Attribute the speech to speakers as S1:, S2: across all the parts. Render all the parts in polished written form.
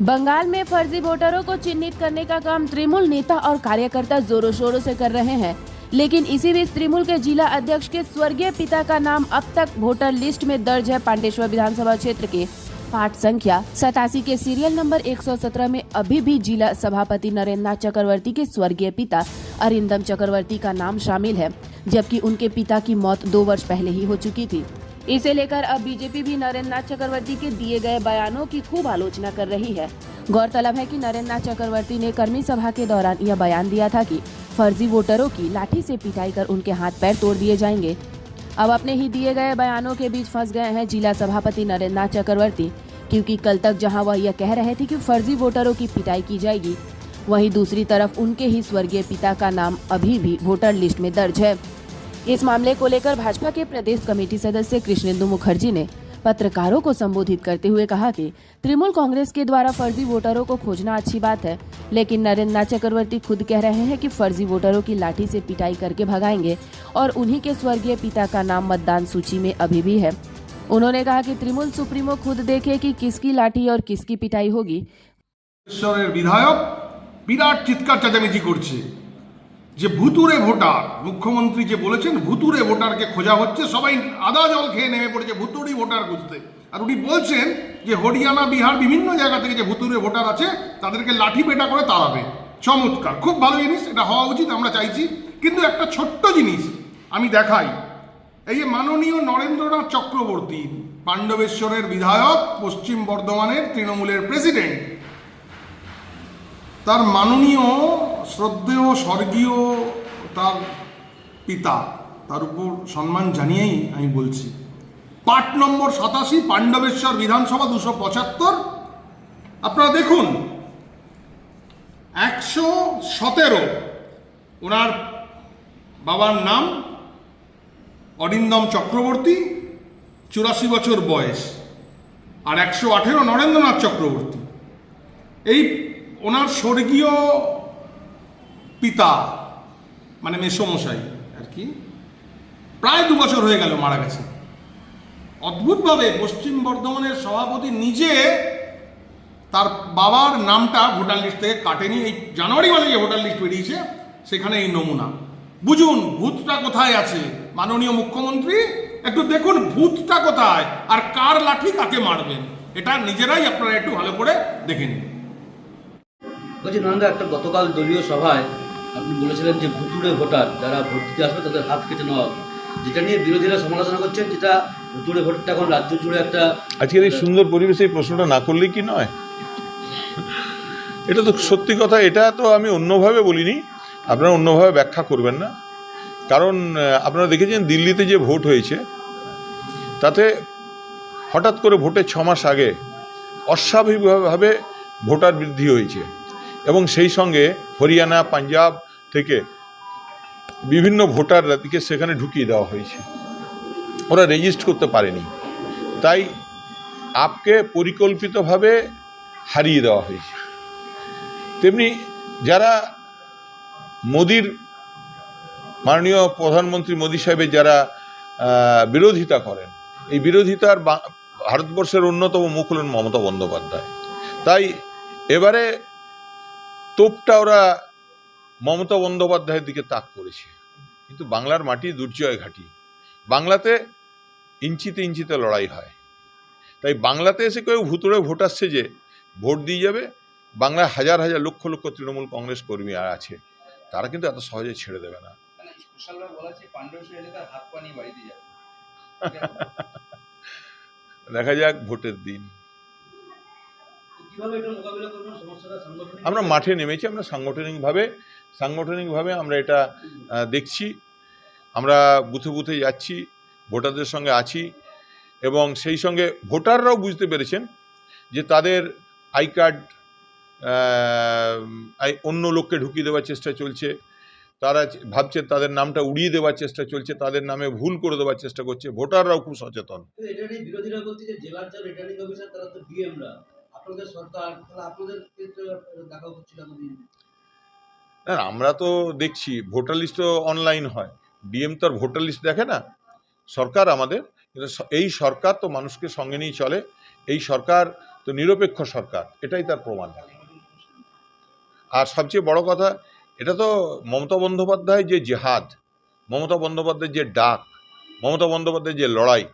S1: बंगाल में फर्जी वोटरों को चिन्हित करने का काम तृणमूल नेता और कार्यकर्ता जोरों शोरों से कर रहे हैं, लेकिन इसी बीच तृणमूल के जिला अध्यक्ष के स्वर्गीय पिता का नाम अब तक वोटर लिस्ट में दर्ज है। पांडेश्वर विधानसभा क्षेत्र के पार्ट संख्या 87 के सीरियल नंबर 117 में अभी भी जिला सभापति नरेंद्र नाथ चक्रवर्ती के स्वर्गीय पिता अरिंदम चक्रवर्ती का नाम शामिल है, जबकि उनके पिता की मौत 2 वर्ष पहले ही हो चुकी थी। इसे लेकर अब बीजेपी भी नरेंद्र नाथ चक्रवर्ती के दिए गए बयानों की खूब आलोचना कर रही है। गौरतलब है कि नरेंद्र नाथ चक्रवर्ती ने कर्मी सभा के दौरान यह बयान दिया था कि फर्जी वोटरों की लाठी से पिटाई कर उनके हाथ पैर तोड़ दिए जाएंगे। अब अपने ही दिए गए बयानों के बीच फंस गए हैं जिला सभापति नरेंद्र नाथ चक्रवर्ती, क्योंकि कल तक जहां वह यह कह रहे थे कि फर्जी वोटरों की पिटाई की जाएगी, वहीं दूसरी तरफ उनके ही स्वर्गीय पिता का नाम अभी भी वोटर लिस्ट में दर्ज है। इस मामले को लेकर भाजपा के प्रदेश कमेटी सदस्य कृष्णेंदु मुखर्जी ने पत्रकारों को संबोधित करते हुए कहा कि तृणमूल कांग्रेस के द्वारा फर्जी वोटरों को खोजना अच्छी बात है, लेकिन नरेंद्र नाथ चक्रवर्ती खुद कह रहे हैं कि फर्जी वोटरों की लाठी से पिटाई करके भगाएंगे और उन्हीं के स्वर्गीय पिता का नाम मतदान सूची में अभी भी है। उन्होंने कहा कि तृणमूल सुप्रीमो खुद देखे कि किसकी लाठी और किसकी पिटाई होगी।
S2: विधायक বিরাট চিৎকার চেঁচামেচি করছে যে ভুতুরে ভোটার, মুখ্যমন্ত্রী যে বলেছেন ভুতুরে ভোটারকে খোঁজা হচ্ছে, সবাই আদা জল খেয়ে নেমে পড়েছে ভুতুড়ি ভোটার খুঁজতে। আর উনি বলছেন যে হরিয়ানা বিহার বিভিন্ন জায়গা থেকে যে ভুতুরে ভোটার আছে তাদেরকে লাঠি পেটা করে তাড়াবে। চমৎকার, খুব ভালো জিনিস, এটা হওয়া উচিত, আমরা চাইছি। কিন্তু একটা ছোট্ট জিনিস আমি দেখাই, এই যে মাননীয় নরেন্দ্রনাথ চক্রবর্তী, পাণ্ডবেশ্বরের বিধায়ক, পশ্চিম বর্ধমানের তৃণমূলের প্রেসিডেন্ট, তার মাননীয় শ্রদ্ধেয় স্বর্গীয় তার পিতা, তার উপর সম্মান জানিয়েই আমি বলছি, পার্ট নম্বর 87 পাণ্ডবেশ্বর বিধানসভা 275, আপনারা দেখুন 117 ওনার বাবার নাম অরিন্দম চক্রবর্তী, 84 বছর বয়স, আর 118 নরেন্দ্রনাথ চক্রবর্তী। এই ওনার স্বর্গীয় পিতা মানে মেসোমশাই আর কি, প্রায় 2 বছর হয়ে গেল মারা গেছে। অদ্ভুতভাবে পশ্চিম বর্ধমানের সভাপতি নিজে তার বাবার নামটা ভোটার লিস্ট থেকে কাটেনি। এই জানুয়ারি মাসে যে ভোটার লিস্ট বেরিয়েছে সেখানে এই নমুনা। বুঝুন ভূতটা কোথায় আছে। মাননীয় মুখ্যমন্ত্রী একটু দেখুন ভূতটা কোথায় আর কার লাঠি কাকে মারবেন, এটা নিজেরাই আপনারা একটু ভালো করে দেখে নিন।
S3: বলছি নরেন্দ্র, একটা গতকাল দলীয় সভায় আপনি বলেছিলেন যে ভুতুড়ে ভোটার যারা ভোট দিতে আসবে তাদের হাত কেটে নেওয়া হবে, যেটা নিয়ে বিরোধীরা সমালোচনা করছেন, যেটা ভুতুড়ে ভোটারটা এখন রাজ্য জুড়ে একটা
S4: আজকের এই সুন্দর পরিবেশে এই প্রশ্নটা না করলেই কি নয়? এটা তো সত্যি কথা, এটা তো আমি অন্যভাবে বলিনি, আপনারা অন্যভাবে ব্যাখ্যা করবেন না। কারণ আপনারা দেখেছেন দিল্লিতে যে ভোট হয়েছে তাতে হঠাৎ করে ভোটের 6 মাস আগে অস্বাভাবিকভাবে ভোটার বৃদ্ধি হয়েছে এবং সেই সঙ্গে হরিয়ানা পাঞ্জাব থেকে বিভিন্ন ভোটারদেরকে সেখানে ঢুকিয়ে দেওয়া হয়েছে, ওরা রেজিস্টার করতে পারেনি, তাই আপকে পরিকল্পিতভাবে হারিয়ে দেওয়া হয়েছে। তেমনি যারা মোদির, মাননীয় প্রধানমন্ত্রী মোদি সাহেবের যারা বিরোধিতা করেন, এই বিরোধিতার ভারতবর্ষের অন্যতম মুখ হলেন মমতা বন্দ্যোপাধ্যায়, তাই এবারে তোপটা ওরা মমতা বন্দ্যোপাধ্যায়ের দিকে তাক করেছে। কিন্তু বাংলার মাটি দুর্জয় ঘাঁটি, বাংলাতে ইঞ্চিতে ইঞ্চিতে লড়াই হয়, তাই বাংলাতে এসে কেউ ভুতুড়ে ভোট আসছে যে ভোট দিয়ে যাবে, বাংলায় হাজার হাজার লক্ষ লক্ষ তৃণমূল কংগ্রেস কর্মী আর আছে, তারা কিন্তু এত সহজে ছেড়ে দেবে না। দেখা যাক ভোটের দিন। আমরা মাঠে নেমেছি, আমরা সাংগঠনিকভাবে আমরা এটা দেখছি, আমরা বুথে বুথে যাচ্ছি, ভোটারদের সঙ্গে আছি এবং সেই সঙ্গে ভোটাররাও বুঝতে পেরেছেন যে তাদের আই কার্ড অন্য লোককে ঢুকিয়ে দেওয়ার চেষ্টা চলছে, তারা ভাবছে তাদের নামটা উড়িয়ে দেওয়ার চেষ্টা চলছে, তাদের নামে ভুল করে দেওয়ার চেষ্টা করছে, ভোটাররাও খুব সচেতন।
S3: বিরোধীরা বলছে যে জেলার যা রিটার্নিং অফিসার তারা তো ডিএমরা, আপনাদের সরকার, তাহলে আপনাদের দেখা হচ্ছিল না?
S4: আমরা তো দেখছি ভোটার লিস্ট অনলাইন হয়, ডিএম তো আর ভোটার লিস্ট দেখে না, সরকার আমাদের, এই সরকার তো মানুষকে সঙ্গে নিয়ে চলে, এই সরকার তো নিরপেক্ষ সরকার, এটাই তার প্রমাণ। আর সবচেয়ে বড় কথা, এটা তো মমতা বন্দ্যোপাধ্যায় যে জেহাদ, মমতা বন্দ্যোপাধ্যায়ের যে ডাক, মমতা বন্দ্যোপাধ্যায়ের যে লড়াই,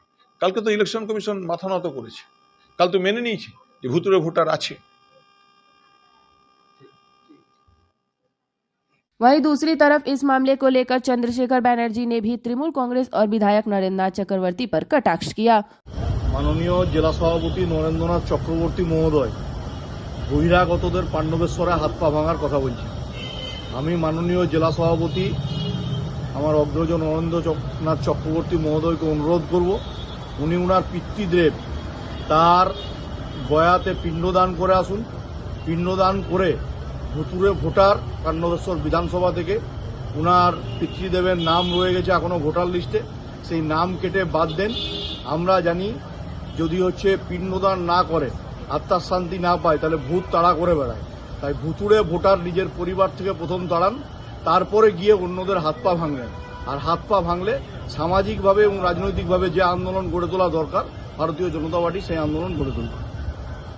S4: কালকে তো ইলেকশন কমিশন মাথা নত করেছে, কাল তো মেনে নিয়েছে যে ভুতুড়ে ভোটার আছে।
S1: वहीं दूसरी तरफ इस मामले को लेकर चंद्रशेखर बैनर्जी ने भी तृणमूल कांग्रेस और विधायक नरेंद्रनाथ चक्रवर्ती पर कटाक्ष किया।
S5: মাননীয় জেলা সভাপতি নরেন্দ্রনাথ চক্রবর্তী মহোদয় বহিরাগতদের পাণ্ডবেশ্বরে হাত পা ভাঙার কথা বলছি। আমি মাননীয় জেলা সভাপতি আমার অগ্রজ নরেন্দ্রনাথ চক্রবর্তী মহোদয়কে অনুরোধ করব, উনি উনার পিতৃদেব তার গয়াতে পিণ্ডদান করে আসুন। পিণ্ডদান করে ভুতুড়ে ভোটার পাণ্ডবেশ্বর বিধানসভা থেকে উনার পিতৃদেবের নাম রয়ে গেছে এখনও ভোটার লিস্টে, সেই নাম কেটে বাদ দেন। আমরা জানি যদি পিণ্ডদান না করে, আত্মার শান্তি না পায়, তাহলে ভূত তাড়া করে বেড়ায়। তাই ভুতুড়ে ভোটার নিজের পরিবার থেকে প্রথম তাড়ান, তারপরে গিয়ে অন্যদের হাত পা ভাঙলেন। আর হাত পা ভাঙলে সামাজিকভাবে এবং রাজনৈতিকভাবে যে আন্দোলন গড়ে তোলা দরকার, ভারতীয় জনতা পার্টি সেই আন্দোলন গড়ে তুলবে।